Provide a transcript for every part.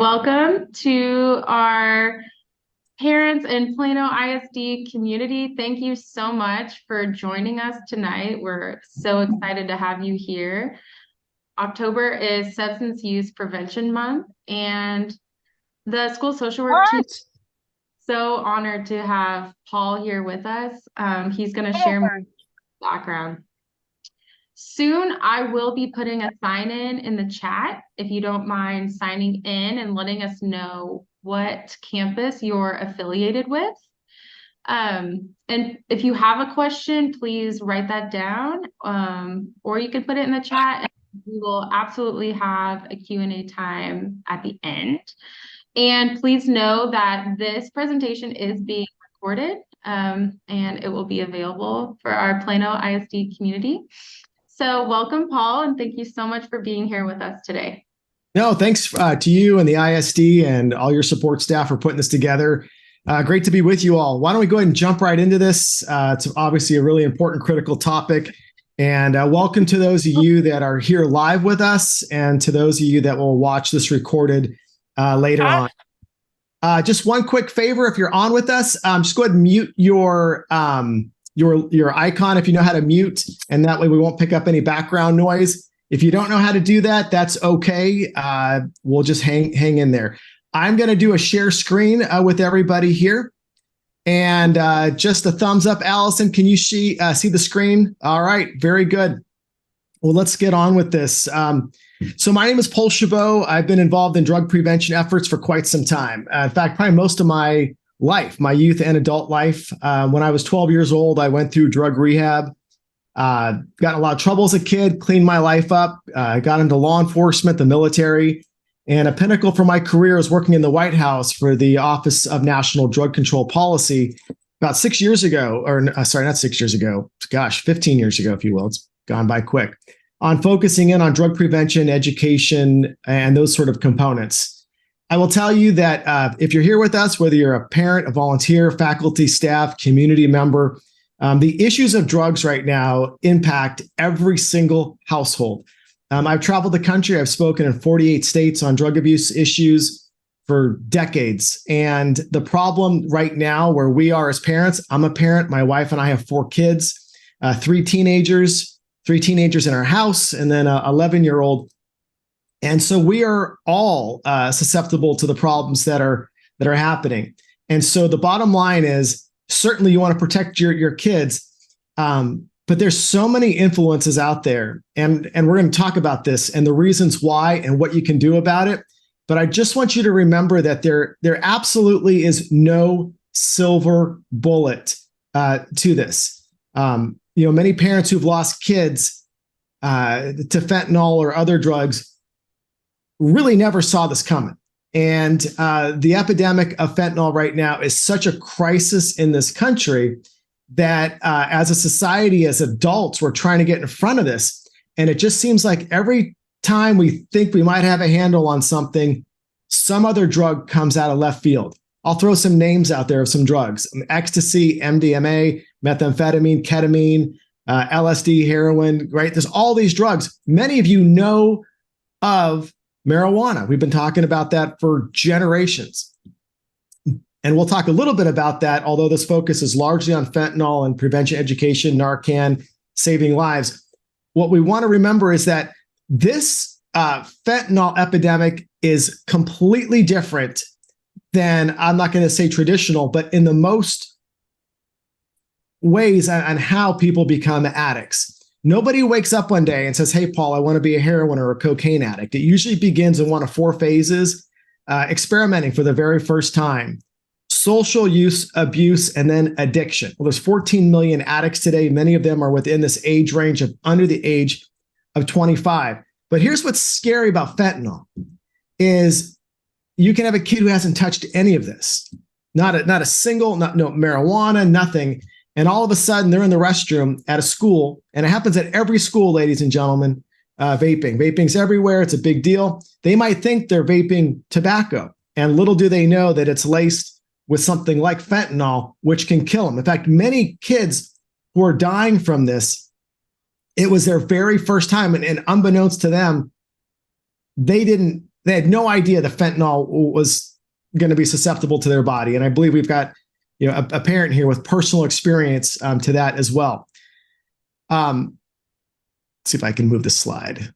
Welcome to our parents in Plano ISD community. Thank you so much for joining us tonight. We're so excited to have you here. October is Substance Use Prevention Month, and the school social work team is so honored to have Paul here with us. He's going to share more background. Soon, I will be putting a sign in the chat if you don't mind signing in and letting us know what campus you're affiliated with. And if you have a question, please write that down, or you can put it in the chat, and we will absolutely have a Q&A time at the end. And please know that this presentation is being recorded, and it will be available for our Plano ISD community. So welcome, Paul, and thank you so much for being here with us today. No, thanks to you and the ISD and all your support staff for putting this together. Great to be with you all. Why don't we go ahead and jump right into this? It's obviously a really important, critical topic. And welcome to those of you that are here live with us and to those of you that will watch this recorded later on. Just one quick favor, if you're on with us, just go ahead and mute your icon if you know how to mute, and that way we won't pick up any background noise. If you don't know how to do that, that's okay. We'll just hang in there. I'm going to do a share screen with everybody here. And just a thumbs up, Allison. Can you see the screen? All right, very good. Well, let's get on with this. So my name is Paul Chabot. I've been involved in drug prevention efforts for quite some time. In fact, probably most of my life, my youth and adult life. When I was 12 years old, I went through drug rehab, got in a lot of trouble as a kid, cleaned my life up, got into law enforcement, the military, and a pinnacle for my career was working in the White House for the Office of National Drug Control Policy about 6 years ago, or sorry, not 6 years ago, gosh, 15 years ago, if you will. It's gone by quick, on focusing in on drug prevention, education, and those sort of components. I will tell you that if you're here with us, whether you're a parent, a volunteer, faculty, staff, community member, the issues of drugs right now impact every single household. I've traveled the country. I've spoken in 48 states on drug abuse issues for decades. And the problem right now where we are as parents, I'm a parent, my wife and I have 4 kids, 3 teenagers in our house, and then an 11-year-old. And so we are all susceptible to the problems that are happening. And so the bottom line is certainly you want to protect your kids, but there's so many influences out there, and we're going to talk about this and the reasons why and what you can do about it. But I just want you to remember that there absolutely is no silver bullet to this. Many parents who've lost kids to fentanyl or other drugs really never saw this coming. And the epidemic of fentanyl right now is such a crisis in this country that as a society, as adults, we're trying to get in front of this. And it just seems like every time we think we might have a handle on something, some other drug comes out of left field. I'll throw some names out there of some drugs: ecstasy, MDMA, methamphetamine, ketamine, LSD, heroin, right? There's all these drugs. Many of you know of marijuana. We've been talking about that for generations. And we'll talk a little bit about that, although this focus is largely on fentanyl and prevention education, Narcan, saving lives. What we want to remember is that this fentanyl epidemic is completely different than, I'm not going to say traditional, but in the most ways on how people become addicts. Nobody wakes up one day and says, hey, Paul, I want to be a heroin or a cocaine addict. It usually begins in one of 4 phases: experimenting for the very first time, social use, abuse, and then addiction. Well, there's 14 million addicts today. Many of them are within this age range of under the age of 25. But here's what's scary about fentanyl is you can have a kid who hasn't touched any of this, not a single, no marijuana, nothing. And all of a sudden, they're in the restroom at a school, and it happens at every school, ladies and gentlemen, vaping. Vaping's everywhere. It's a big deal. They might think they're vaping tobacco, and little do they know that it's laced with something like fentanyl, which can kill them. In fact, many kids who are dying from this, it was their very first time, and unbeknownst to them, they didn't they had no idea the fentanyl was going to be susceptible to their body. And I believe we've got, a parent here with personal experience to that as well. Let's see if I can move the slide.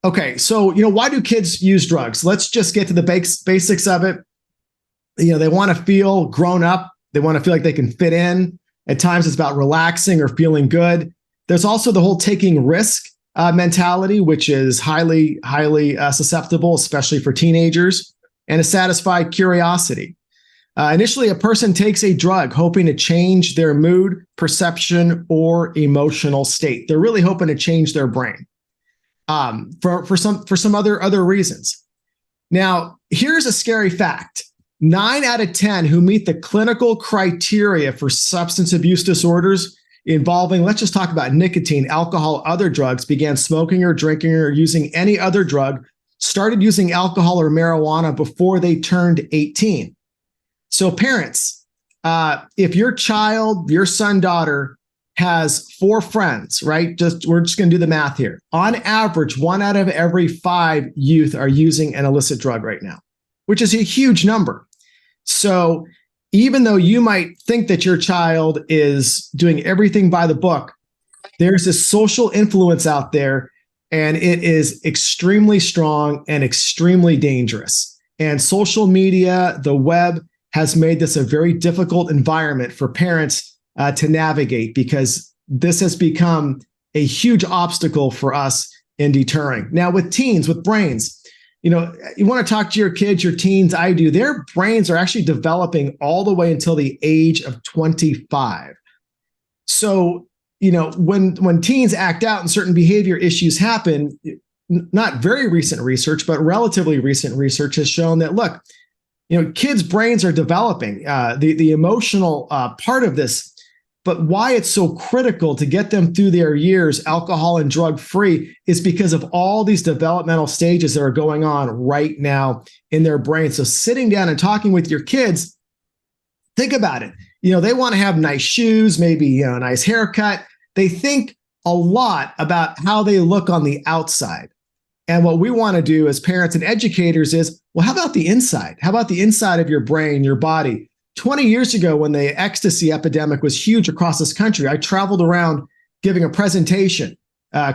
Okay, so why do kids use drugs? Let's just get to the basics of it. They want to feel grown up. They want to feel like they can fit in. At times, it's about relaxing or feeling good. There's also the whole taking risk mentality, which is highly susceptible, especially for teenagers, and a satisfied curiosity. Initially, a person takes a drug hoping to change their mood, perception, or emotional state. They're really hoping to change their brain for some other reasons. Now, here's a scary fact. 9 out of 10 who meet the clinical criteria for substance abuse disorders involving, let's just talk about nicotine, alcohol, other drugs, began smoking or drinking or using any other drug, started using alcohol or marijuana before they turned 18. So parents, if your child, your son, daughter has 4 friends, right? We're just going to do the math here. On average, 1 out of every 5 youth are using an illicit drug right now, which is a huge number. So even though you might think that your child is doing everything by the book, there's this social influence out there, and it is extremely strong and extremely dangerous. And social media, the web, has made this a very difficult environment for parents to navigate, because this has become a huge obstacle for us in deterring. Now, with teens, with brains, you want to talk to your kids, your teens, I do, their brains are actually developing all the way until the age of 25. So, when teens act out and certain behavior issues happen, not very recent research, but relatively recent research has shown that, look, kids' brains are developing, the emotional part of this. But why it's so critical to get them through their years alcohol and drug free is because of all these developmental stages that are going on right now in their brain. So sitting down and talking with your kids, think about it. They want to have nice shoes, maybe a nice haircut. They think a lot about how they look on the outside. And what we want to do as parents and educators is, well, how about the inside? How about the inside of your brain, your body? 20 years ago, when the ecstasy epidemic was huge across this country, I traveled around giving a presentation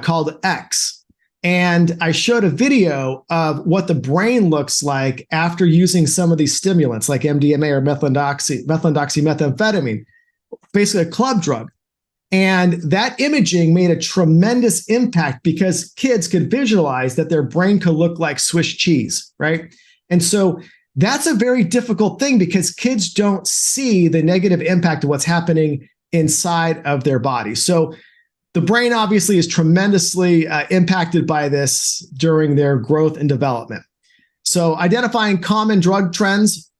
called X. And I showed a video of what the brain looks like after using some of these stimulants like MDMA or methamphetamine, basically a club drug. And that imaging made a tremendous impact because kids could visualize that their brain could look like Swiss cheese, right? And so that's a very difficult thing because kids don't see the negative impact of what's happening inside of their body. So the brain obviously is tremendously impacted by this during their growth and development. So identifying common drug trends,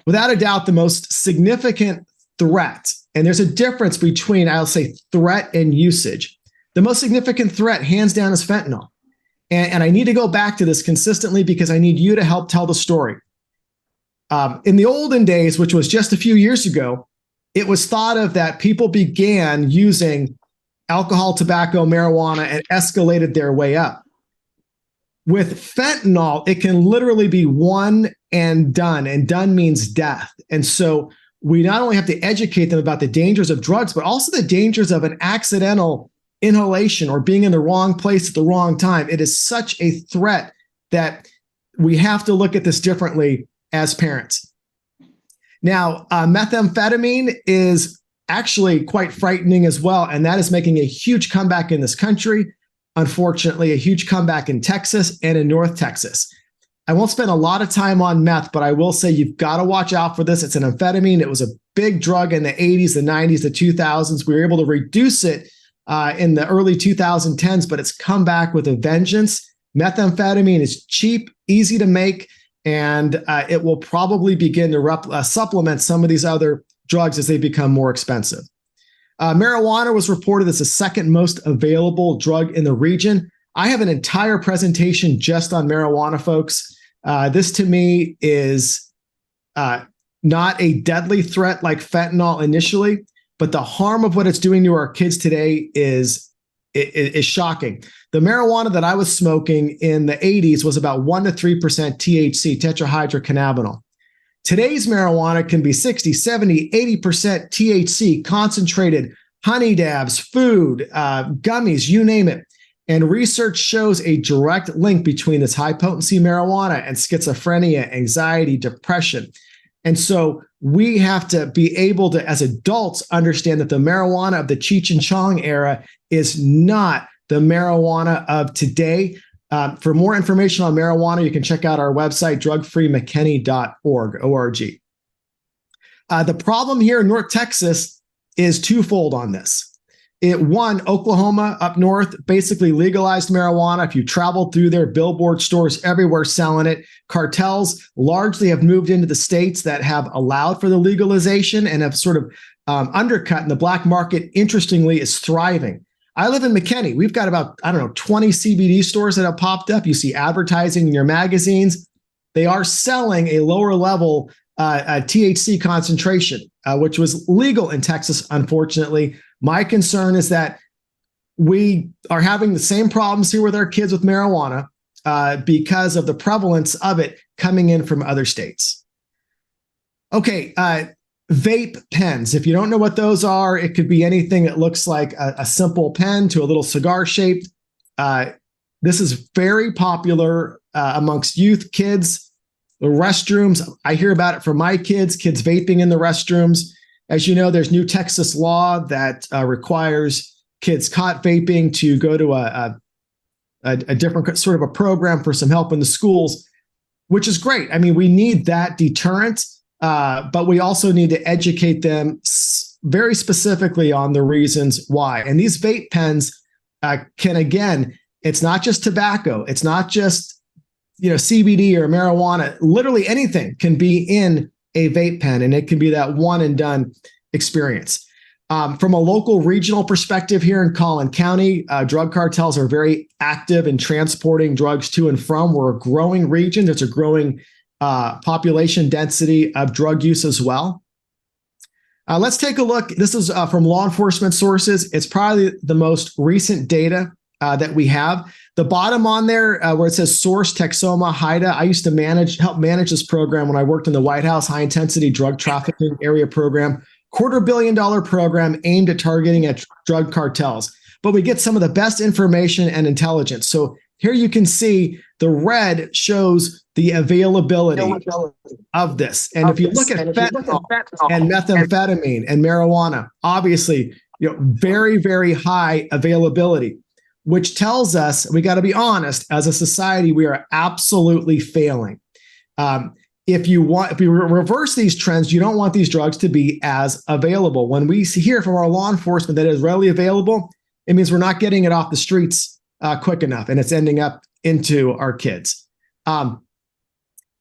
without a doubt, the most significant threat, and there's a difference between, I'll say, threat and usage. The most significant threat, hands down, is fentanyl. And I need to go back to this consistently because I need you to help tell the story. In the olden days, which was just a few years ago, it was thought of that people began using alcohol, tobacco, marijuana, and escalated their way up. With fentanyl, it can literally be one and done means death. And so we not only have to educate them about the dangers of drugs, but also the dangers of an accidental inhalation or being in the wrong place at the wrong time. It is such a threat that we have to look at this differently as parents. Now, methamphetamine is actually quite frightening as well, and that is making a huge comeback in this country. Unfortunately, a huge comeback in Texas and in North Texas. I won't spend a lot of time on meth, but I will say you've got to watch out for this. It's an amphetamine. It was a big drug in the 80s, the 90s, the 2000s. We were able to reduce it in the early 2010s, but it's come back with a vengeance. Methamphetamine is cheap, easy to make, and it will probably begin to supplement some of these other drugs as they become more expensive. Marijuana was reported as the second most available drug in the region. I have an entire presentation just on marijuana, folks. This to me is not a deadly threat like fentanyl initially, but the harm of what it's doing to our kids today is is shocking. The marijuana that I was smoking in the 80s was about 1 to 3% THC, tetrahydrocannabinol. Today's marijuana can be 60, 70, 80% THC, concentrated, honey dabs, food, gummies, you name it. And research shows a direct link between this high potency marijuana and schizophrenia, anxiety, depression. And so we have to be able to, as adults, understand that the marijuana of the Cheech and Chong era is not the marijuana of today. For more information on marijuana, you can check out our website, drugfreemckinney.org. The problem here in North Texas is twofold on this. One, Oklahoma up north basically legalized marijuana. If you travel through their billboard stores everywhere selling it, cartels largely have moved into the states that have allowed for the legalization and have sort of undercut, and the black market, interestingly, is thriving. I live in Mckinney. We've got about, 20 CBD stores that have popped up. You see advertising in your magazines. They are selling a lower level THC concentration, which was legal in Texas, unfortunately. My concern is that we are having the same problems here with our kids with marijuana because of the prevalence of it coming in from other states. Okay, vape pens. If you don't know what those are, it could be anything that looks like a simple pen to a little cigar shaped. This is very popular amongst youth, kids. The restrooms, I hear about it from my kids vaping in the restrooms. As you know, there's new Texas law that requires kids caught vaping to go to a different sort of a program for some help in the schools, which is great. I mean, we need that deterrent, but we also need to educate them very specifically on the reasons why. And these vape pens can, again, it's not just tobacco. It's not just, CBD or marijuana. Literally anything can be in a vape pen, and it can be that one and done experience. From a local regional perspective here in Collin County, drug cartels are very active in transporting drugs to and from. We're a growing region. There's a growing population density of drug use as well. Let's take a look. This is from law enforcement sources. It's probably the most recent data that we have. The bottom on there where it says source Texoma HIDA, I used to help manage this program when I worked in the White House high intensity drug trafficking area program, $250 million program aimed at targeting at drug cartels. But we get some of the best information and intelligence. So here you can see the red shows the availability of this. And if you look at fentanyl and methamphetamine and marijuana, obviously, very, very high availability, which tells us, we got to be honest, as a society, we are absolutely failing. If we reverse these trends, you don't want these drugs to be as available. When we hear from our law enforcement that it is readily available, it means we're not getting it off the streets quick enough, and it's ending up into our kids.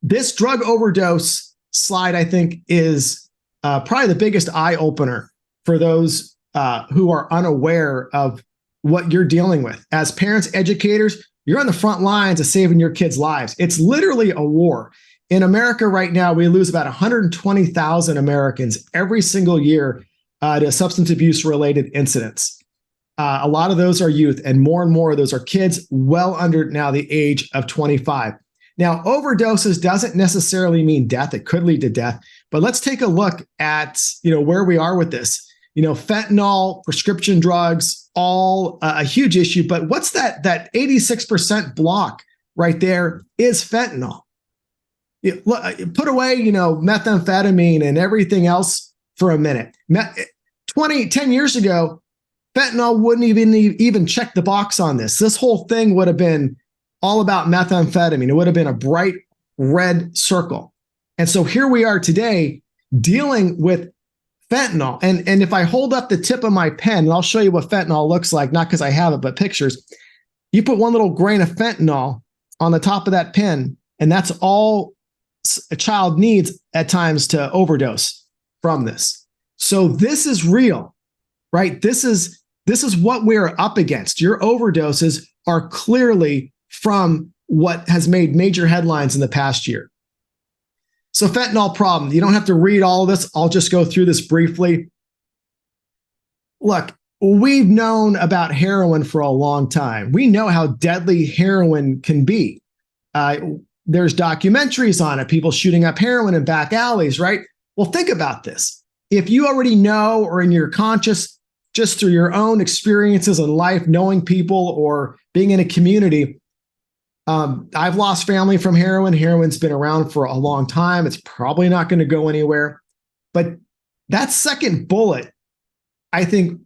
This drug overdose slide, I think, is probably the biggest eye opener for those who are unaware of what you're dealing with. As parents, educators, you're on the front lines of saving your kids' lives. It's literally a war. In America right now, we lose about 120,000 Americans every single year to substance abuse related incidents. A lot of those are youth, and more of those are kids well under now the age of 25. Now, overdoses doesn't necessarily mean death. It could lead to death, but let's take a look at where we are with this. Fentanyl, prescription drugs, all a huge issue. But what's that 86% block right there is fentanyl. Put away, methamphetamine and everything else for a minute. 10 years ago, fentanyl wouldn't even check the box on this. This whole thing would have been all about methamphetamine. It would have been a bright red circle. And so here we are today dealing with fentanyl. And if I hold up the tip of my pen, and I'll show you what fentanyl looks like, not because I have it, but pictures. You put one little grain of fentanyl on the top of that pen, and that's all a child needs at times to overdose from this. So this is real, right? This is what we're up against. Your overdoses are clearly from what has made major headlines in the past year. So fentanyl problem, you don't have to read all of this. I'll just go through this briefly. Look, we've known about heroin for a long time. We know how deadly heroin can be. There's documentaries on it, people shooting up heroin in back alleys, right? Well, think about this. If you already know, or in your conscious, just through your own experiences in life, knowing people or being in a community, I've lost family from heroin. Heroin's been around for a long time. It's probably not going to go anywhere. But that second bullet, I think,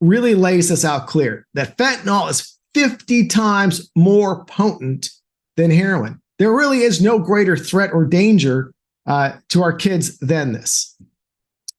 really lays this out clear, that fentanyl is 50 times more potent than heroin. There really is no greater threat or danger to our kids than this.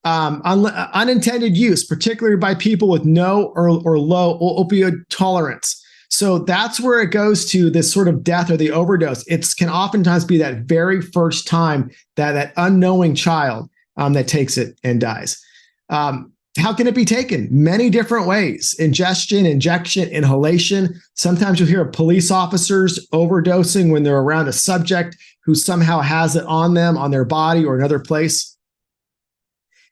Unintended use, particularly by people with no or low opioid tolerance. So that's where it goes to this sort of death or the overdose. It can oftentimes be that very first time that unknowing child that takes it and dies. How can it be taken? Many different ways: ingestion, injection, inhalation. Sometimes you'll hear of police officers overdosing when they're around a subject who somehow has it on them, on their body or another place.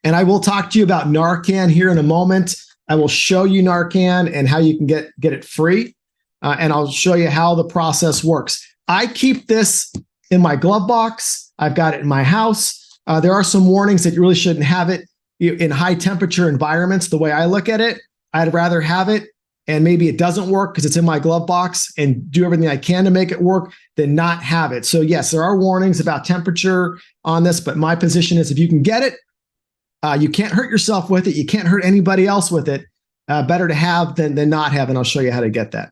And I will talk to you about Narcan here in a moment. I will show you Narcan and how you can get it free. And I'll show you how the process works. I keep this in my glove box. I've got it in my house. There are some warnings that you really shouldn't have it in high temperature environments. The way I look at it, I'd rather have it, and maybe it doesn't work because it's in my glove box, and do everything I can to make it work, than not have it. So yes, there are warnings about temperature on this, but my position is if you can get it, you can't hurt yourself with it. You can't hurt anybody else with it. Better to have than not have, and I'll show you how to get that.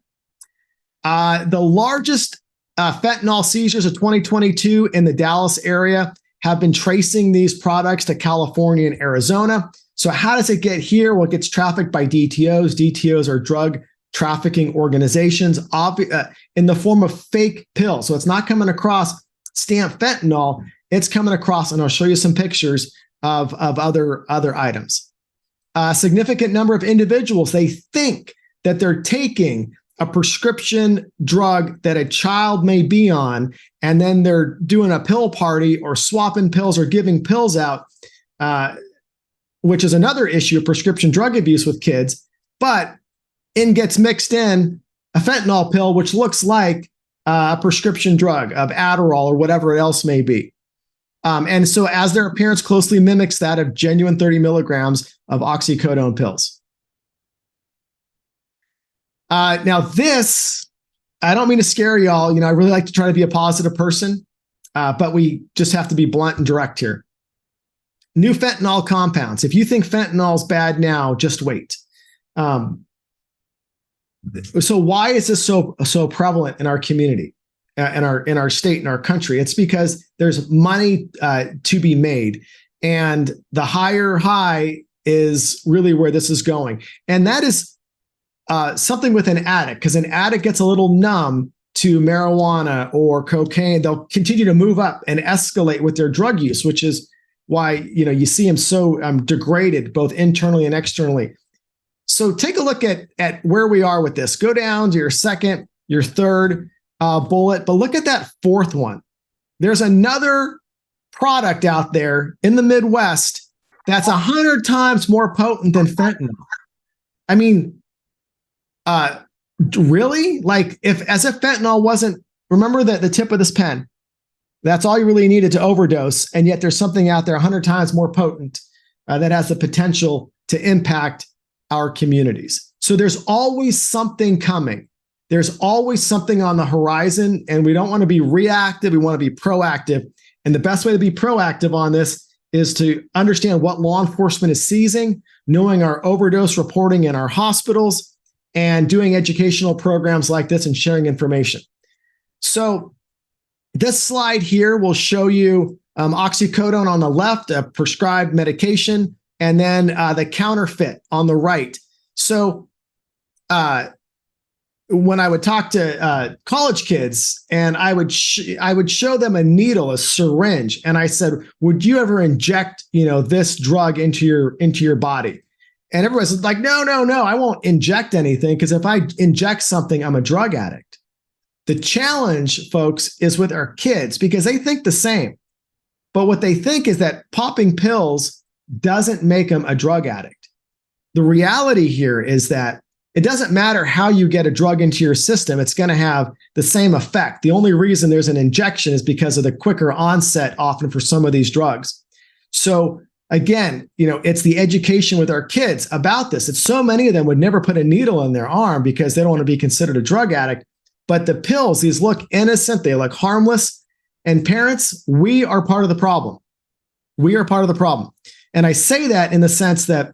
The largest fentanyl seizures of 2022 in the Dallas area have been tracing these products to California and Arizona. So how does it get here? Well, it gets trafficked by DTOs. DTOs are drug trafficking organizations in the form of fake pills. So it's not coming across stamped fentanyl. It's coming across, and I'll show you some pictures of other items. A significant number of individuals, they think that they're taking a prescription drug that a child may be on, and then they're doing a pill party or swapping pills or giving pills out, which is another issue of prescription drug abuse with kids. But in gets mixed in a fentanyl pill, which looks like a prescription drug of Adderall or whatever else may be. And so as their appearance closely mimics that of genuine 30 milligrams of oxycodone pills. Now this, I don't mean to scare y'all. I really like to try to be a positive person, but we just have to be blunt and direct here. New fentanyl compounds. If you think fentanyl is bad now, just wait. So why is this so prevalent in our community, in our state, in our country? It's because there's money to be made, and the higher high is really where this is going, and that is something with an addict, because an addict gets a little numb to marijuana or cocaine. They'll continue to move up and escalate with their drug use, which is why you see them so degraded both internally and externally. So take a look at where we are with this. Go down to your second, your third bullet, but look at that fourth one. There's another product out there in the Midwest that's 100 times more potent than fentanyl. I mean, really? Like, if fentanyl wasn't, remember that the tip of this pen, that's all you really needed to overdose. And yet there's something out there 100 times more potent that has the potential to impact our communities. So there's always something coming. There's always something on the horizon, and we don't want to be reactive. We want to be proactive. And the best way to be proactive on this is to understand what law enforcement is seizing, knowing our overdose reporting in our hospitals, and doing educational programs like this and sharing information. So this slide here will show you oxycodone on the left, a prescribed medication, and then the counterfeit on the right. So when I would talk to college kids, and I would show them a needle, a syringe, and I said, "Would you ever inject this drug into your body?" And everyone's like, no, I won't inject anything, because if I inject something, I'm a drug addict. The challenge, folks, is with our kids, because they think the same. But what they think is that popping pills doesn't make them a drug addict. the reality here is that it doesn't matter how you get a drug into your system, it's going to have the same effect. The only reason there's an injection is because of the quicker onset often for some of these drugs. So again, it's the education with our kids about this. It's so many of them would never put a needle in their arm because they don't want to be considered a drug addict. But the pills, these look innocent, they look harmless. And parents, we are part of the problem. We are part of the problem. And I say that in the sense that,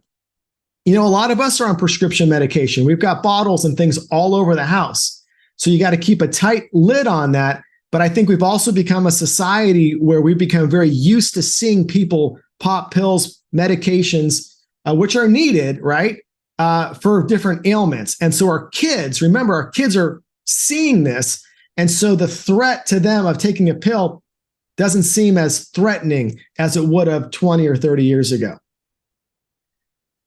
a lot of us are on prescription medication. We've got bottles and things all over the house. So you got to keep a tight lid on that. But I think we've also become a society where we've become very used to seeing people pop pills, medications, which are needed, right, for different ailments. And so our kids, remember, our kids are seeing this. And so the threat to them of taking a pill doesn't seem as threatening as it would have 20 or 30 years ago.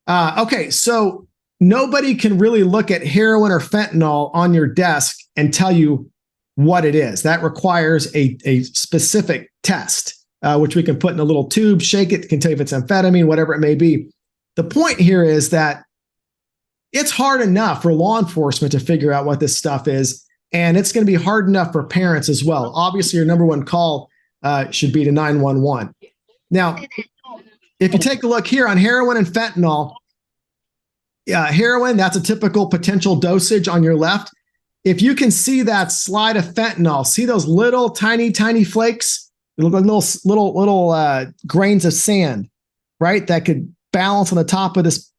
Okay, so nobody can really look at heroin or fentanyl on your desk and tell you what it is. That requires a specific test, which we can put in a little tube, shake it, can tell you if it's amphetamine, whatever it may be. The point here is that it's hard enough for law enforcement to figure out what this stuff is, and it's going to be hard enough for parents as well. Obviously, your number one call should be to 911. Now, if you take a look here on heroin and fentanyl, heroin, that's a typical potential dosage on your left. If you can see that slide of fentanyl, see those little tiny flakes? They look like little grains of sand, right? That could balance on the top of this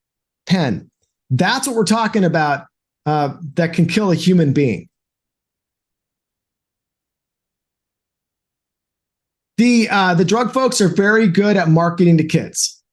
pen. That's what we're talking about that can kill a human being. The drug folks are very good at marketing to kids.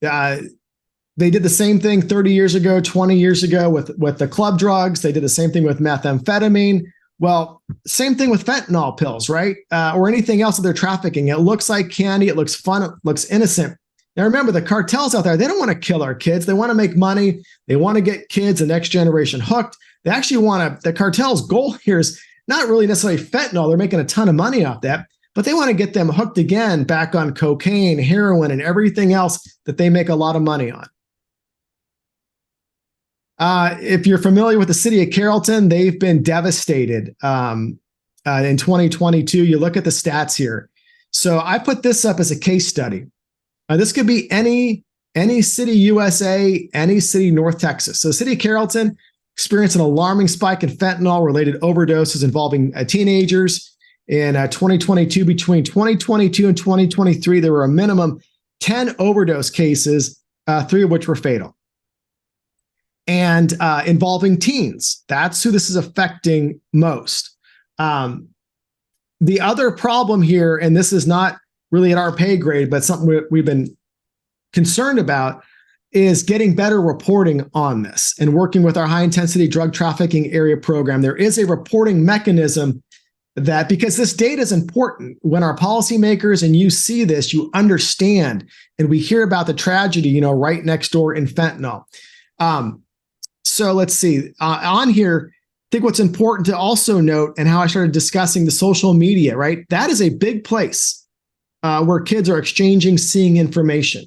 They did the same thing 30 years ago, 20 years ago with the club drugs. They did the same thing with methamphetamine. Well, same thing with fentanyl pills, right? Or anything else that they're trafficking. It looks like candy. It looks fun. It looks innocent. Now, remember, the cartels out there, they don't want to kill our kids. They want to make money. They want to get kids, the next generation, hooked. They actually want to, the cartel's goal here is not really necessarily fentanyl. They're making a ton of money off that, but they want to get them hooked again back on cocaine, heroin, and everything else that they make a lot of money on. If you're familiar with the city of Carrollton, they've been devastated in 2022. You look at the stats here. So I put this up as a case study. This could be any city USA, any city North Texas. So the city of Carrollton experienced an alarming spike in fentanyl-related overdoses involving teenagers. In 2022, between 2022 and 2023, there were a minimum 10 overdose cases, 3 of which were fatal. And involving teens. That's who this is affecting most. The other problem here, and this is not really at our pay grade, but something we've been concerned about, is getting better reporting on this and working with our high-intensity drug trafficking area program. There is a reporting mechanism that, because this data is important, when our policymakers and you see this, you understand, and we hear about the tragedy, right next door in fentanyl. So let's see, on here, I think what's important to also note, and how I started discussing the social media, right? That is a big place where kids are exchanging, seeing information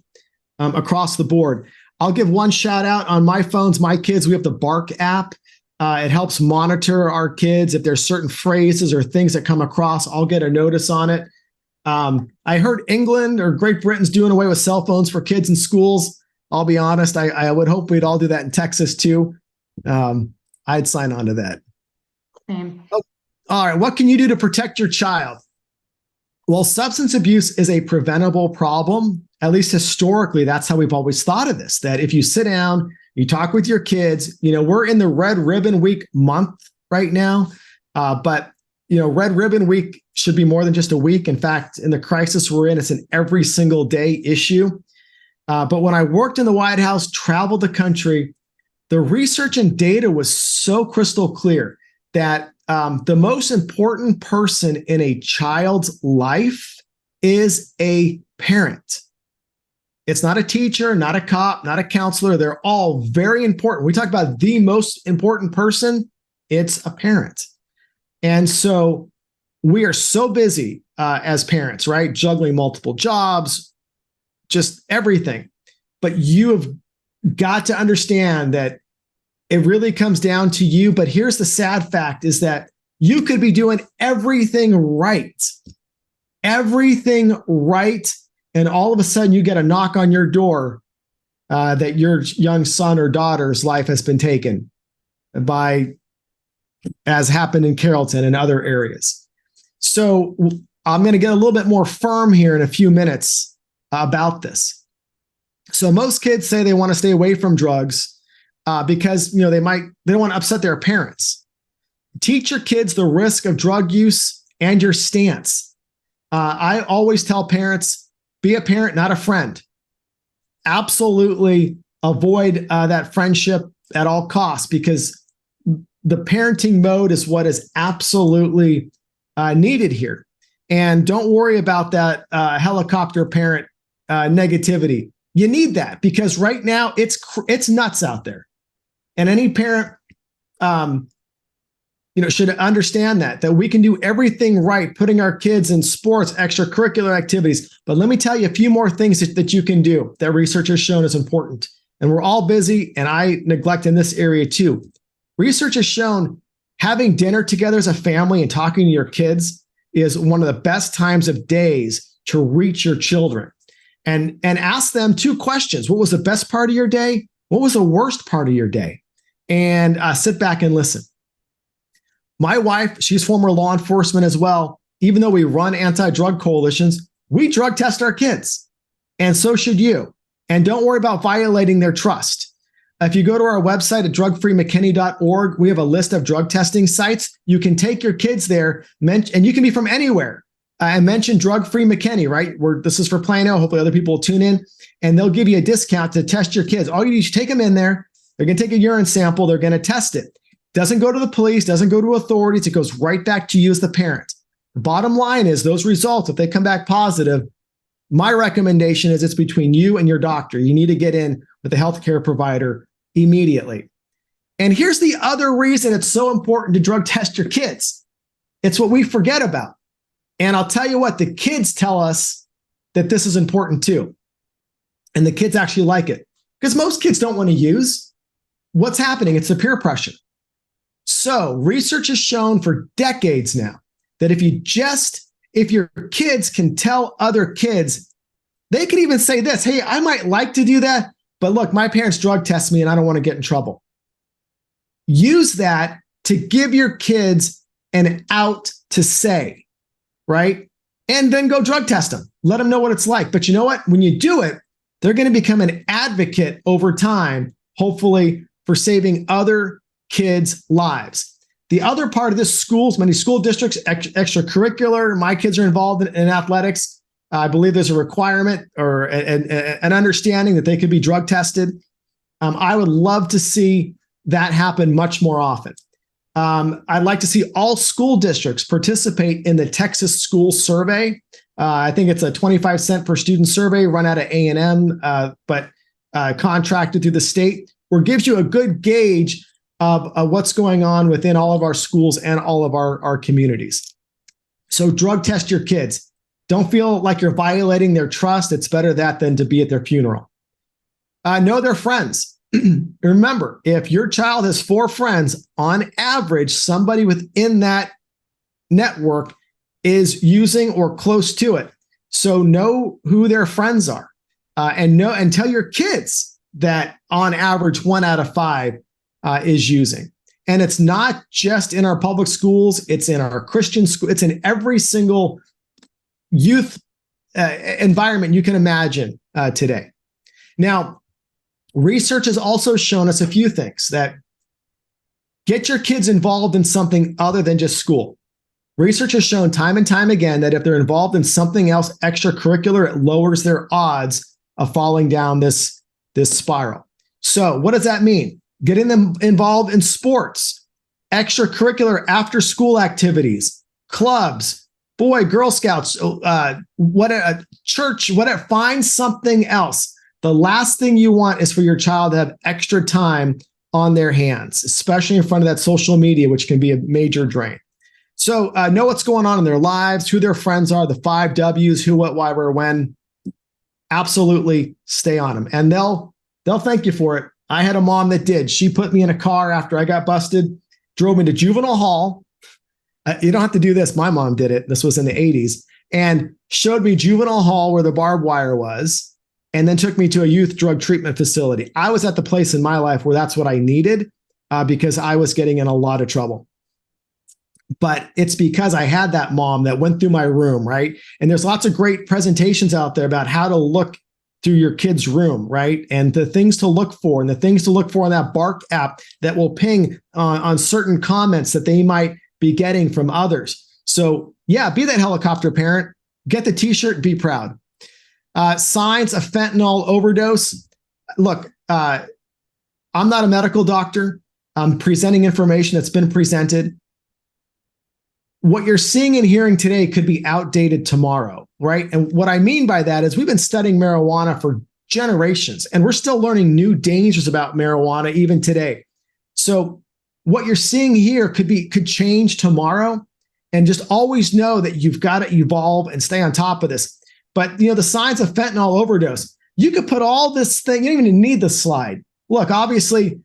across the board. I'll give one shout out on my phones, my kids, we have the Bark app. It helps monitor our kids. If there's certain phrases or things that come across, I'll get a notice on it. I heard England or Great Britain's doing away with cell phones for kids in schools. I'll be honest, I would hope we'd all do that in Texas too. I'd sign on to that. Same. Oh, all right, what can you do to protect your child? Well, substance abuse is a preventable problem. At least historically, that's how we've always thought of this, that if you sit down, you talk with your kids, we're in the Red Ribbon Week month right now, but Red Ribbon Week should be more than just a week. In fact, in the crisis we're in, it's an every single day issue. But when I worked in the White House, traveled the country, the research and data was so crystal clear that the most important person in a child's life is a parent. It's not a teacher, not a cop, not a counselor. They're all very important. We talk about the most important person, it's a parent. And so we are so busy as parents, right? Juggling multiple jobs, just everything. But you have got to understand that it really comes down to you. But here's the sad fact is that you could be doing everything right. Everything right. And all of a sudden you get a knock on your door that your young son or daughter's life has been taken by, as happened in Carrollton and other areas. So I'm going to get a little bit more firm here in a few minutes about this. So most kids say they want to stay away from drugs because they don't want to upset their parents. Teach your kids the risk of drug use and your stance. I always tell parents, be a parent, not a friend. Absolutely avoid that friendship at all costs, because the parenting mode is what is absolutely needed here. And don't worry about that helicopter parent negativity. You need that because right now it's nuts out there. And any parent should understand that we can do everything right, putting our kids in sports, extracurricular activities. But let me tell you a few more things that you can do that research has shown is important. And we're all busy, and I neglect in this area too. Research has shown having dinner together as a family and talking to your kids is one of the best times of days to reach your children. And ask them two questions. What was the best part of your day? What was the worst part of your day? And sit back and listen. My wife, she's former law enforcement as well. Even though we run anti-drug coalitions, we drug test our kids. And so should you. And don't worry about violating their trust. If you go to our website at drugfreemckinney.org, we have a list of drug testing sites. You can take your kids there, and you can be from anywhere. I mentioned Drug Free Mckinney, right? This is for Plano. Hopefully other people will tune in, and they'll give you a discount to test your kids. All you need is take them in there. They're going to take a urine sample. They're going to test it. Doesn't go to the police, doesn't go to authorities. It goes right back to you as the parent. The bottom line is those results, if they come back positive, my recommendation is it's between you and your doctor. You need to get in with a healthcare provider immediately. And here's the other reason it's so important to drug test your kids. It's what we forget about. And I'll tell you what, the kids tell us that this is important too. And the kids actually like it because most kids don't want to use. What's happening? It's the peer pressure. So research has shown for decades now that if your kids can tell other kids, they can even say this, hey, I might like to do that, but look, my parents drug test me and I don't want to get in trouble. Use that to give your kids an out to say. Right? And then go drug test them. Let them know what it's like. But you know what? When you do it, they're going to become an advocate over time, hopefully, for saving other kids' lives. The other part of this, many school districts, extracurricular, my kids are involved in athletics. I believe there's a requirement or an understanding that they could be drug tested. I would love to see that happen much more often. I'd like to see all school districts participate in the Texas School Survey. I think it's a 25-cent per student survey run out of A&M, but contracted through the state, where it gives you a good gauge of what's going on within all of our schools and all of our communities. So drug test your kids. Don't feel like you're violating their trust. It's better that than to be at their funeral. Know their friends. Remember, if your child has 4 friends, on average, somebody within that network is using or close to it. So know who their friends are, and tell your kids that on average, 1 out of 5 is using. And it's not just in our public schools; it's in our Christian school. It's in every single youth environment you can imagine today. Now, research has also shown us a few things that get your kids involved in something other than just school. Research has shown time and time again that if they're involved in something else extracurricular, it lowers their odds of falling down this spiral. So what does that mean? Getting them involved in sports, extracurricular after-school activities, clubs, Girl Scouts, church, whatever. Find something else. The last thing you want is for your child to have extra time on their hands, especially in front of that social media, which can be a major drain. So know what's going on in their lives, who their friends are, the 5 W's, who, what, why, where, when. Absolutely stay on them. And they'll they'll thank you for it. I had a mom that did. She put me in a car after I got busted, drove me to juvenile hall. You don't have to do this. My mom did it. This was in the 80s, and showed me juvenile hall where the barbed wire was, and then took me to a youth drug treatment facility. I was at the place in my life where that's what I needed because I was getting in a lot of trouble. But it's because I had that mom that went through my room, right? And there's lots of great presentations out there about how to look through your kid's room, right? And the things to look for, and the things to look for on that Bark app that will ping on certain comments that they might be getting from others. So yeah, be that helicopter parent, get the t-shirt, be proud. Signs of fentanyl overdose. Look, I'm not a medical doctor. I'm presenting information that's been presented. What you're seeing and hearing today could be outdated tomorrow, right? And what I mean by that is we've been studying marijuana for generations, and we're still learning new dangers about marijuana even today. So what you're seeing here could change tomorrow, and just always know that you've got to evolve and stay on top of this. But the signs of fentanyl overdose, you could put all this thing, you don't even need the slide. Look, obviously,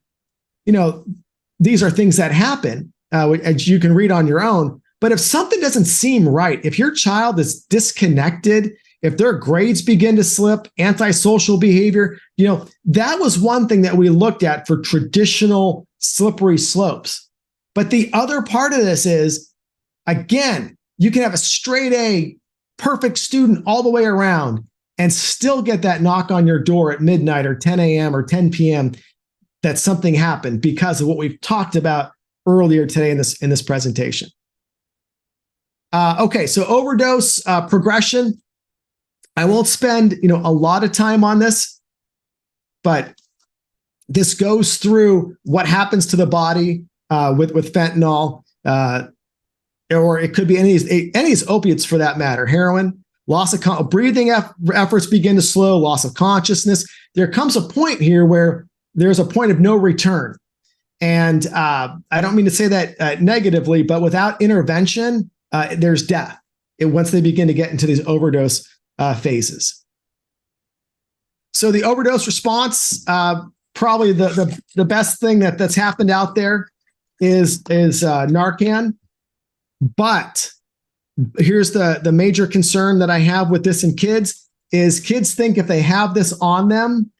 these are things that happen, as you can read on your own. But if something doesn't seem right, if your child is disconnected, if their grades begin to slip, antisocial behavior, that was one thing that we looked at for traditional slippery slopes. But the other part of this is, again, you can have a straight A, perfect student all the way around and still get that knock on your door at midnight or 10 a.m. or 10 p.m. that something happened because of what we've talked about earlier today in this presentation. Okay, so overdose progression. I won't spend a lot of time on this, but this goes through what happens to the body with fentanyl, or it could be any of these opiates for that matter. Heroin, loss of breathing efforts begin to slow, loss of consciousness. There comes a point here where there's a point of no return, and I don't mean to say that negatively, but without intervention, there's death once they begin to get into these overdose phases. So the overdose response, probably the best thing that's happened out there is Narcan. But here's the major concern that I have with this in kids is kids think if they have this on them,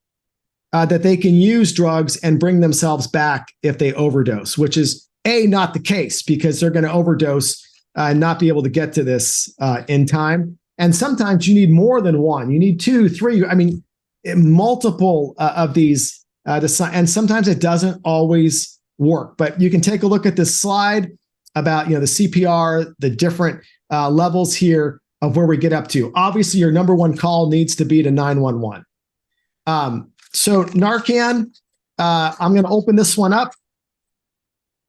that they can use drugs and bring themselves back if they overdose, which is not the case, because they're going to overdose and not be able to get to this in time. And sometimes you need more than one. You need 2, 3. I mean, multiple of these. And sometimes it doesn't always work. But you can take a look at this slide about the CPR, the different levels here of where we get up to. Obviously, your number one call needs to be to 911. So Narcan, I'm going to open this one up.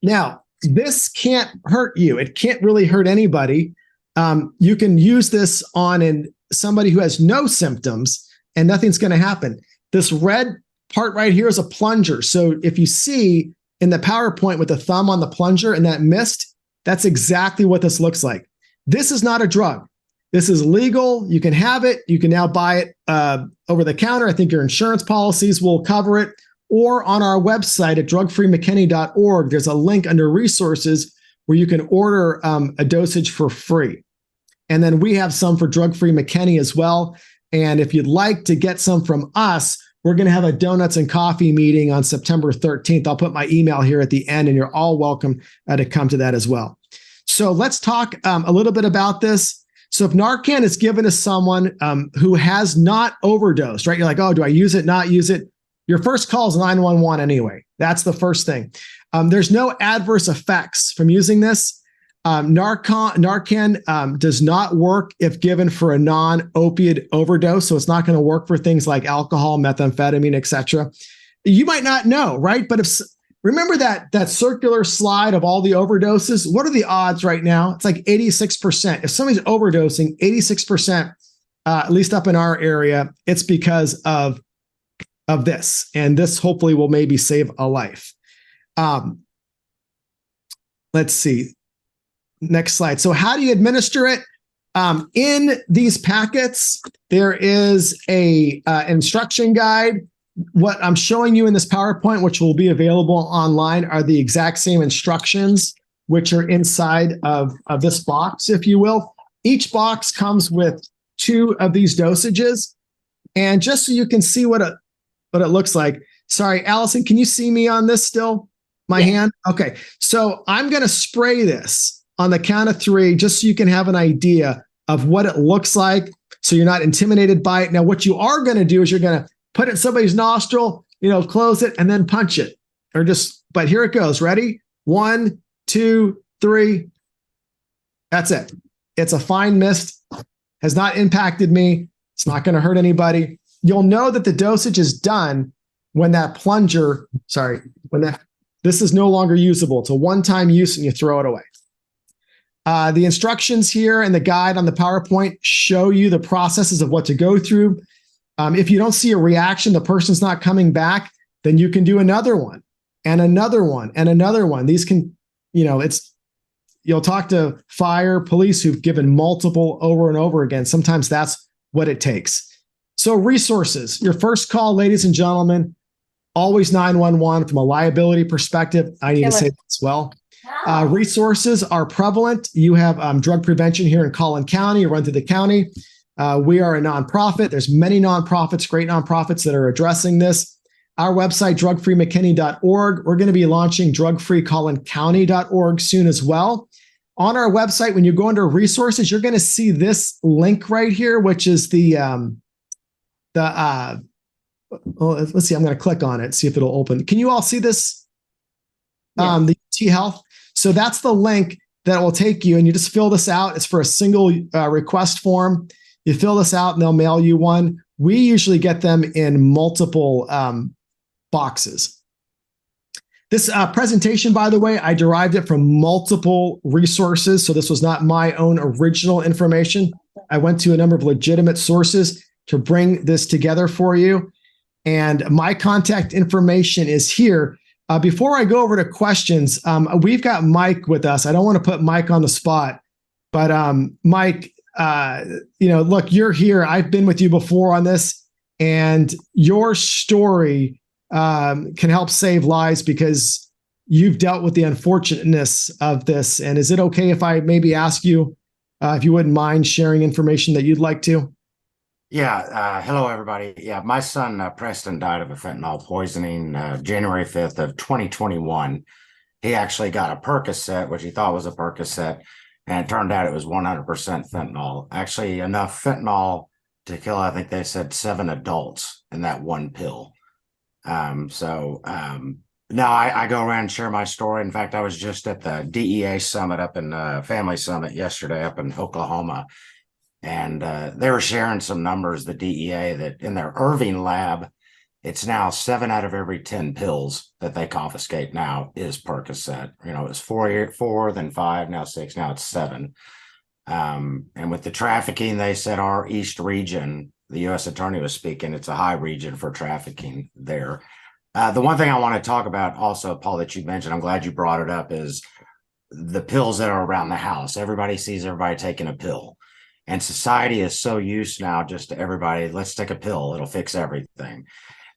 Now, this can't hurt you. It can't really hurt anybody. You can use this on somebody who has no symptoms and nothing's going to happen. This red part right here is a plunger. So if you see in the PowerPoint with the thumb on the plunger and that mist, that's exactly what this looks like. This is not a drug. This is legal. You can have it. You can now buy it over the counter. I think your insurance policies will cover it. Or on our website at drugfreemckinney.org, there's a link under resources where you can order a dosage for free. And then we have some for Drug Free McKinney as well. And if you'd like to get some from us, we're going to have a donuts and coffee meeting on September 13th. I'll put my email here at the end, and you're all welcome to come to that as well. So let's talk a little bit about this. So if Narcan is given to someone who has not overdosed, right? You're like, oh, do I use it, not use it? Your first call is 911 anyway. That's the first thing. There's no adverse effects from using this. Narcan does not work if given for a non-opiate overdose. So it's not going to work for things like alcohol, methamphetamine, etc. You might not know, right? But remember that circular slide of all the overdoses? What are the odds right now? It's like 86%. If somebody's overdosing, 86%, at least up in our area, it's because of this. And this hopefully will maybe save a life. Let's see. Next slide. So how do you administer it? In these packets, there is a instruction guide what I'm showing you in this PowerPoint, which will be available online, are the exact same instructions, which are inside of this box, if you will. Each box comes with 2 of these dosages. And just so you can see what it looks like. Sorry, Allison, can you see me on this still? My hand? Okay. So I'm going to spray this on the count of 3, just so you can have an idea of what it looks like, so you're not intimidated by it. Now, what you are going to do is you're going to put it in somebody's nostril, close it and then punch it, but here it goes. Ready? 1, 2, 3. That's it. It's a fine mist, has not impacted me. It's not going to hurt anybody. You'll know that the dosage is done when this is no longer usable. It's a one-time use and you throw it away. The instructions here and the guide on the PowerPoint show you the processes of what to go through. If you don't see a reaction, the person's not coming back, then you can do another one and another one and another one. These can, you'll talk to fire, police who've given multiple over and over again. Sometimes that's what it takes. So resources, your first call, ladies and gentlemen, always 911 from a liability perspective. I need to say that as well. Resources are prevalent. You have drug prevention here in Collin County, run through the county. We are a nonprofit. There's many nonprofits, great nonprofits that are addressing this. Our website, drugfreemckinney.org. We're going to be launching drugfreecollincounty.org soon as well. On our website, when you go under resources, you're going to see this link right here, which is let's see, I'm going to click on it, see if it'll open. Can you all see this? Yeah. The UT Health. So that's the link that will take you, and you just fill this out. It's for a single request form. You fill this out and they'll mail you one. We usually get them in multiple boxes. This presentation, by the way, I derived it from multiple resources. So this was not my own original information. I went to a number of legitimate sources to bring this together for you. And my contact information is here. Before I go over to questions, we've got Mike with us. I don't want to put Mike on the spot, but Mike, look, you're here. I've been with you before on this, and your story can help save lives because you've dealt with the unfortunateness of this. And is it okay if I maybe ask you if you wouldn't mind sharing information that you'd like to? Yeah. Hello, everybody. Yeah. My son, Preston, died of a fentanyl poisoning January 5th of 2021. He actually got a Percocet, which he thought was a Percocet, and it turned out it was 100% fentanyl. Actually, enough fentanyl to kill, I think they said, 7 adults in that one pill. Now I go around and share my story. In fact, I was just at the DEA summit up in Family Summit yesterday up in Oklahoma. And they were sharing some numbers, the DEA, that in their Irving lab, it's now 7 out of every 10 pills that they confiscate now is Percocet. It's 4, then 5, now 6, now it's 7. And with the trafficking, they said our East region, the U.S. attorney was speaking, it's a high region for trafficking there. The one thing I want to talk about also, Paul, that you mentioned, I'm glad you brought it up, is the pills that are around the house. Everybody sees everybody taking a pill. And society is so used now just to everybody, let's take a pill, it'll fix everything.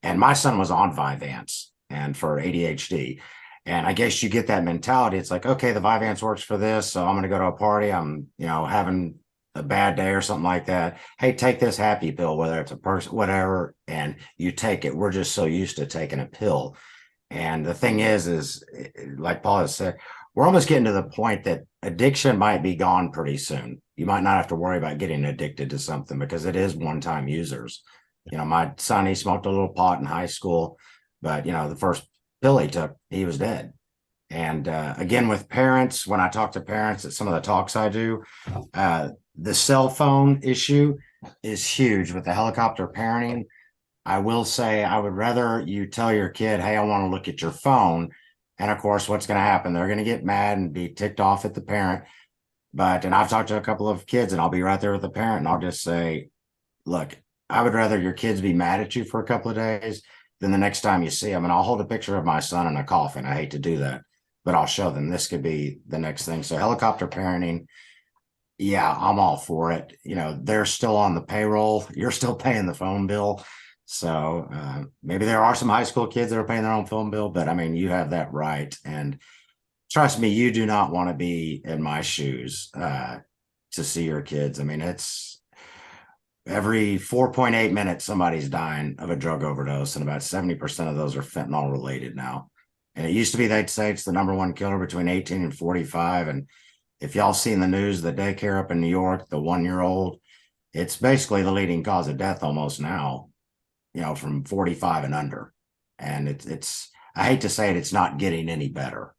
And my son was on Vyvanse and for ADHD. And I guess you get that mentality. It's like, okay, the Vyvanse works for this, so I'm going to go to a party. I'm, having a bad day or something like that. Hey, take this happy pill, whether it's a person, whatever, and you take it. We're just so used to taking a pill. And the thing is like Paul has said, we're almost getting to the point that addiction might be gone pretty soon. You might not have to worry about getting addicted to something because it is one-time users. My son, he smoked a little pot in high school, but, the first pill he took, he was dead. And again, with parents, when I talk to parents at some of the talks I do, the cell phone issue is huge with the helicopter parenting. I will say I would rather you tell your kid, hey, I want to look at your phone. And of course, what's going to happen? They're going to get mad and be ticked off at the parent. And I've talked to a couple of kids and I'll be right there with the parent and I'll just say, look, I would rather your kids be mad at you for a couple of days than the next time you see them. And I'll hold a picture of my son in a coffin. I hate to do that, but I'll show them this could be the next thing. So helicopter parenting, yeah, I'm all for it. They're still on the payroll. You're still paying the phone bill. So maybe there are some high school kids that are paying their own phone bill, but I mean, you have that right. And trust me, you do not want to be in my shoes to see your kids. I mean, it's every 4.8 minutes, somebody's dying of a drug overdose, and about 70% of those are fentanyl related now. And it used to be they'd say it's the number one killer between 18 and 45. And if y'all seen the news, the daycare up in New York, the 1-year-old, it's basically the leading cause of death almost now, from 45 and under. And it's I hate to say it, it's not getting any better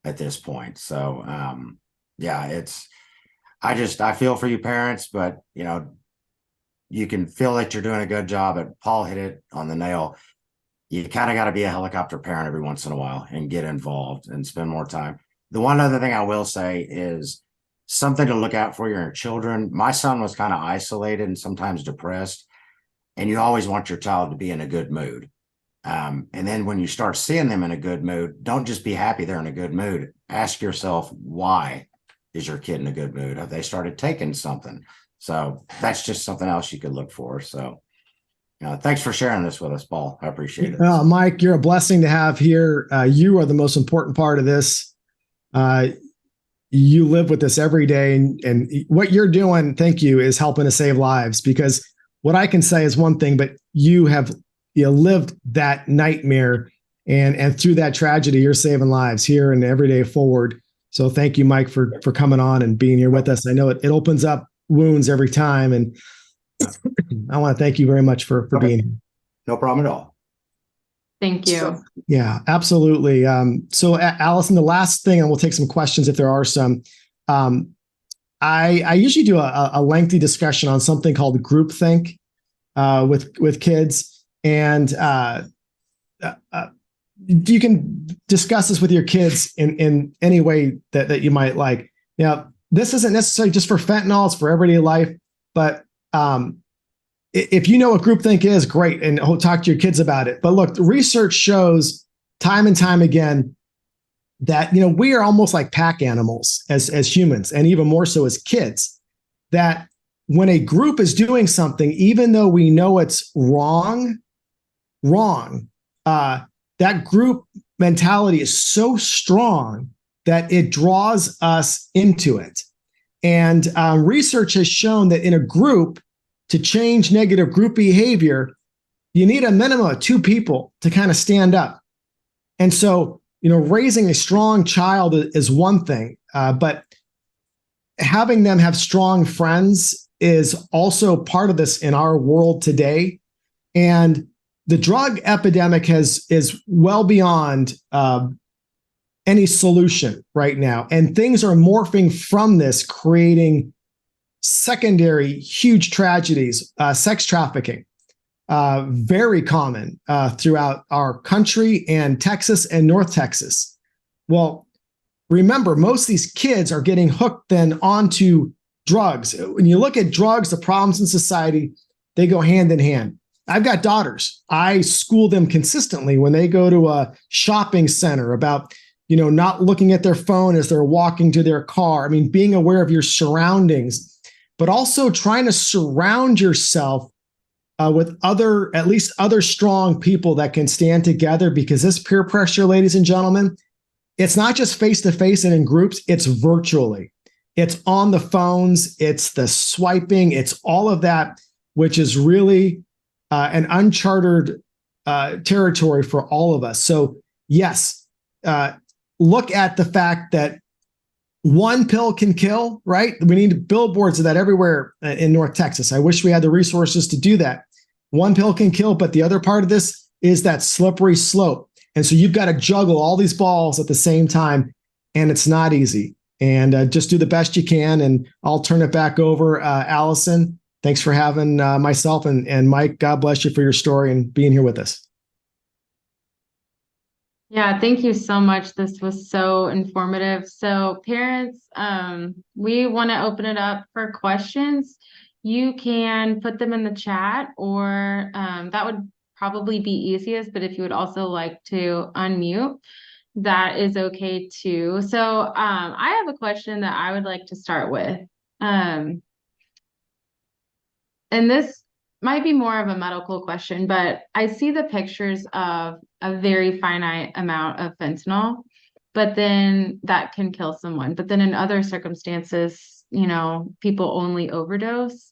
at this point. So yeah, I feel for you parents, but you can feel that you're doing a good job. And Paul hit it on the nail. You kind of got to be a helicopter parent every once in a while and get involved and spend more time. The one other thing I will say is something to look out for your children. My son was kind of isolated and sometimes depressed, and you always want your child to be in a good mood. And then when you start seeing them in a good mood, don't just be happy they're in a good mood. Ask yourself, why is your kid in a good mood? Have they started taking something? So that's just something else you could look for. So, thanks for sharing this with us, Paul. I appreciate it. Mike, you're a blessing to have here. You are the most important part of this. You live with this every day, and what you're doing, thank you, is helping to save lives. Because what I can say is one thing, but you have lived that nightmare, and through that tragedy, you're saving lives here and every day forward. So thank you, Mike, for coming on and being here with us. I know it opens up wounds every time, and I want to thank you very much for being here. No problem at all. Thank you. Yeah, absolutely. So Allison, the last thing, and we'll take some questions if there are some. I usually do a lengthy discussion on something called groupthink with kids, and you can discuss this with your kids in any way that you might like. Now, this isn't necessarily just for fentanyl; it's for everyday life. But if you know what groupthink is, great, and talk to your kids about it. But look, the research shows time and time again that we are almost like pack animals as humans, and even more so as kids. That when a group is doing something, even though we know it's wrong, that group mentality is so strong that it draws us into it. And research has shown that in a group, to change negative group behavior, you need a minimum of 2 people to kind of stand up. And so, raising a strong child is one thing, but having them have strong friends is also part of this in our world today. And the drug epidemic is well beyond any solution right now. And things are morphing from this, creating secondary huge tragedies. Sex trafficking, very common throughout our country, and Texas and North Texas. Well, remember, most of these kids are getting hooked then onto drugs. When you look at drugs, the problems in society, they go hand in hand. I've got daughters. I school them consistently when they go to a shopping center about, not looking at their phone as they're walking to their car. I mean, being aware of your surroundings, but also trying to surround yourself with at least other strong people that can stand together, because this peer pressure, ladies and gentlemen, it's not just face-to-face and in groups, it's virtually. It's on the phones, it's the swiping, it's all of that, which is really an uncharted territory for all of us. So yes, look at the fact that one pill can kill, right? We need billboards of that everywhere in North Texas. I wish we had the resources to do that. One pill can kill, but the other part of this is that slippery slope. And so you've got to juggle all these balls at the same time, and it's not easy. And just do the best you can. And I'll turn it back over. Allison, thanks for having myself and Mike. God bless you for your story and being here with us. Yeah, thank you so much. This was so informative. So parents, we want to open it up for questions. You can put them in the chat, or that would probably be easiest, but if you would also like to unmute, that is okay too. So I have a question that I would like to start with. And this might be more of a medical question, but I see the pictures of a very finite amount of fentanyl, but then that can kill someone. But then in other circumstances, people only overdose.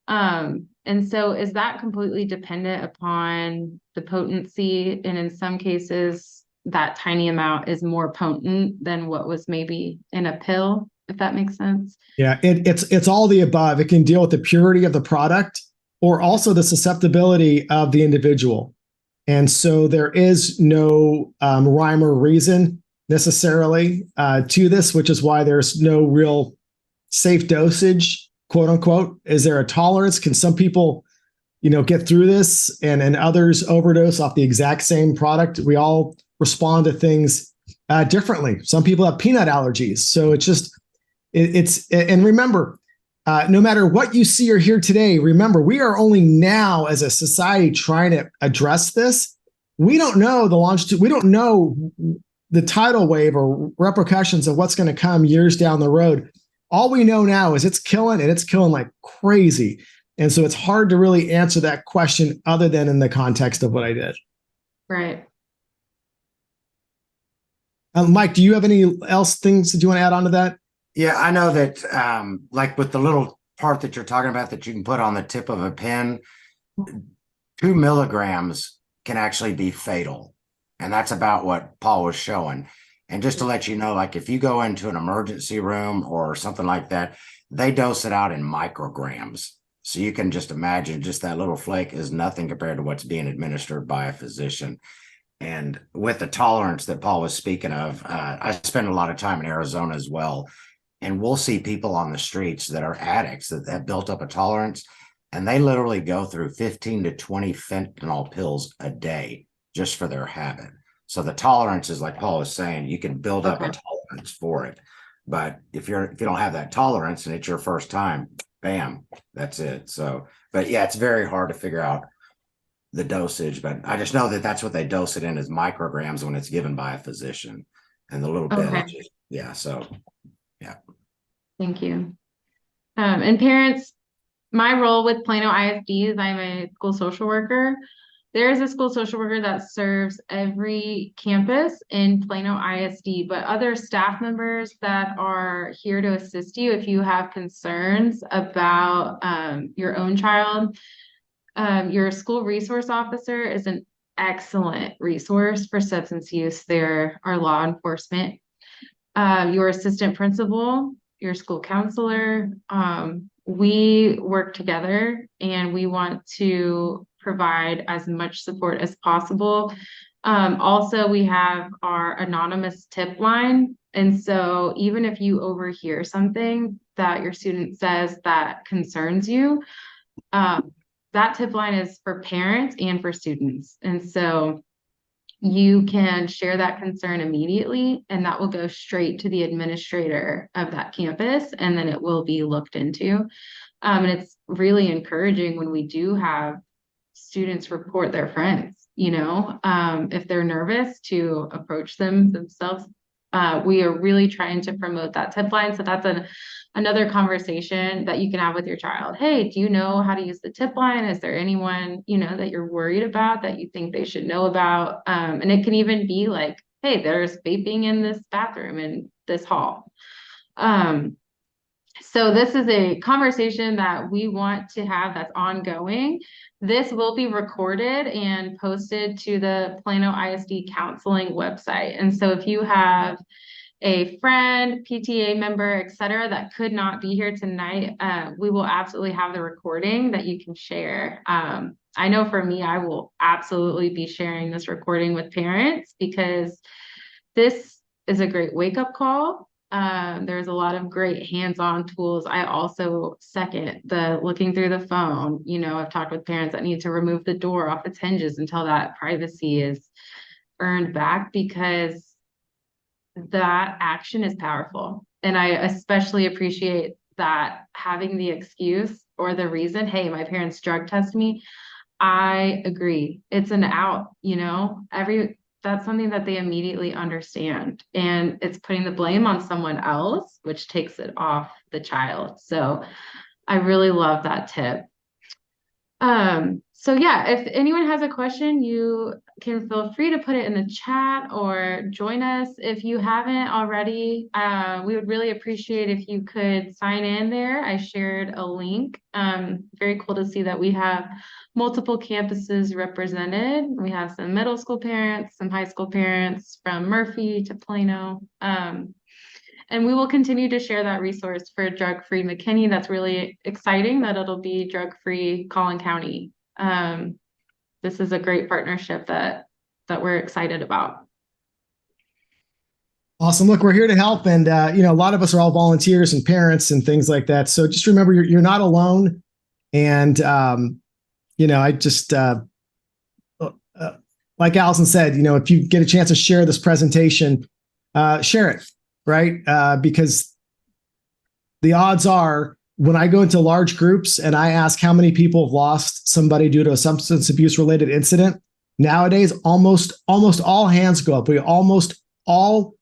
And so is that completely dependent upon the potency? And in some cases, that tiny amount is more potent than what was maybe in a pill, if that makes sense. Yeah, it's all the above. It can deal with the purity of the product or also the susceptibility of the individual. And so there is no rhyme or reason necessarily to this, which is why there's no real safe dosage, quote unquote. Is there a tolerance? Can some people, get through this and others overdose off the exact same product? We all respond to things differently. Some people have peanut allergies. So and remember, no matter what you see or hear today, remember, we are only now as a society trying to address this. We don't know the longitude. We don't know the tidal wave or repercussions of what's going to come years down the road. All we know now is it's killing, and it's killing like crazy. And so it's hard to really answer that question other than in the context of what I did. Right. Mike, do you have any else things that you want to add on to that? Yeah, I know that like with the little part that you're talking about that you can put on the tip of a pen, 2 milligrams can actually be fatal. And that's about what Paul was showing. And just to let you know, like if you go into an emergency room or something like that, they dose it out in micrograms. So you can just imagine just that little flake is nothing compared to what's being administered by a physician. And with the tolerance that Paul was speaking of, I spend a lot of time in Arizona as well. And we'll see people on the streets that are addicts that have built up a tolerance, and they literally go through 15 to 20 fentanyl pills a day just for their habit. So the tolerance is like Paul was saying, you can build up a tolerance for it. But if you don't have that tolerance and it's your first time, bam, that's it. So, but yeah, it's very hard to figure out the dosage, but I just know that that's what they dose it in is micrograms when it's given by a physician, and the little bit, yeah. So, yeah. Thank you. And parents, my role with Plano ISD is I'm a school social worker. There is a school social worker that serves every campus in Plano ISD, but other staff members that are here to assist you if you have concerns about your own child. Your school resource officer is an excellent resource for substance use. There are law enforcement. Your assistant principal, your school counselor, we work together and we want to provide as much support as possible. Also, we have our anonymous tip line. And so even if you overhear something that your student says that concerns you, that tip line is for parents and for students. And so you can share that concern immediately, and that will go straight to the administrator of that campus, and then it will be looked into. And it's really encouraging when we do have students report their friends, if they're nervous to approach them themselves. We are really trying to promote that tip line. So that's another conversation that you can have with your child. Hey, do you know how to use the tip line? Is there anyone, that you're worried about that you think they should know about? And it can even be like, hey, there's vaping in this bathroom in this hall. So this is a conversation that we want to have that's ongoing. This will be recorded and posted to the Plano ISD counseling website. And so if you have a friend, PTA member, et cetera, that could not be here tonight, we will absolutely have the recording that you can share. I know for me, I will absolutely be sharing this recording with parents because this is a great wake-up call. There's a lot of great hands-on tools. I also second the looking through the phone. I've talked with parents that need to remove the door off its hinges until that privacy is earned back, because that action is powerful. And I especially appreciate that having the excuse or the reason, hey, my parents drug test me. I agree. It's an out, that's something that they immediately understand, and it's putting the blame on someone else, which takes it off the child. So I really love that tip. So yeah, if anyone has a question, you can feel free to put it in the chat or join us. If you haven't already, we would really appreciate if you could sign in there. I shared a link. Very cool to see that we have multiple campuses represented. We have some middle school parents, some high school parents from Murphy to Plano. And we will continue to share that resource for drug-free Mckinney. That's really exciting that it'll be drug-free Collin County. This is a great partnership that we're excited about. Awesome. Look, we're here to help. And, a lot of us are all volunteers and parents and things like that. So just remember, you're not alone. And, I just, like Allison said, if you get a chance to share this presentation, share it, right? Because the odds are when I go into large groups and I ask how many people have lost somebody due to a substance abuse related incident, nowadays, almost all hands go up. We almost all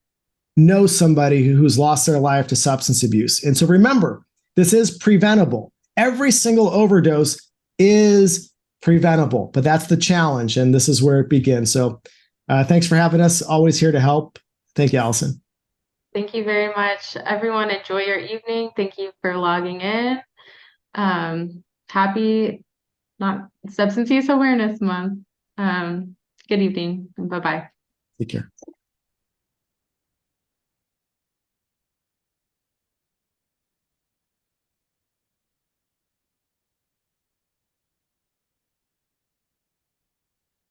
know somebody who's lost their life to substance abuse. And so remember, this is preventable. Every single overdose is preventable, but that's the challenge. And this is where it begins. So thanks for having us. Always here to help. Thank you, Allison. Thank you very much. Everyone, enjoy your evening. Thank you for logging in. Happy not Substance Use Awareness Month. Good evening. Bye-bye. Take care.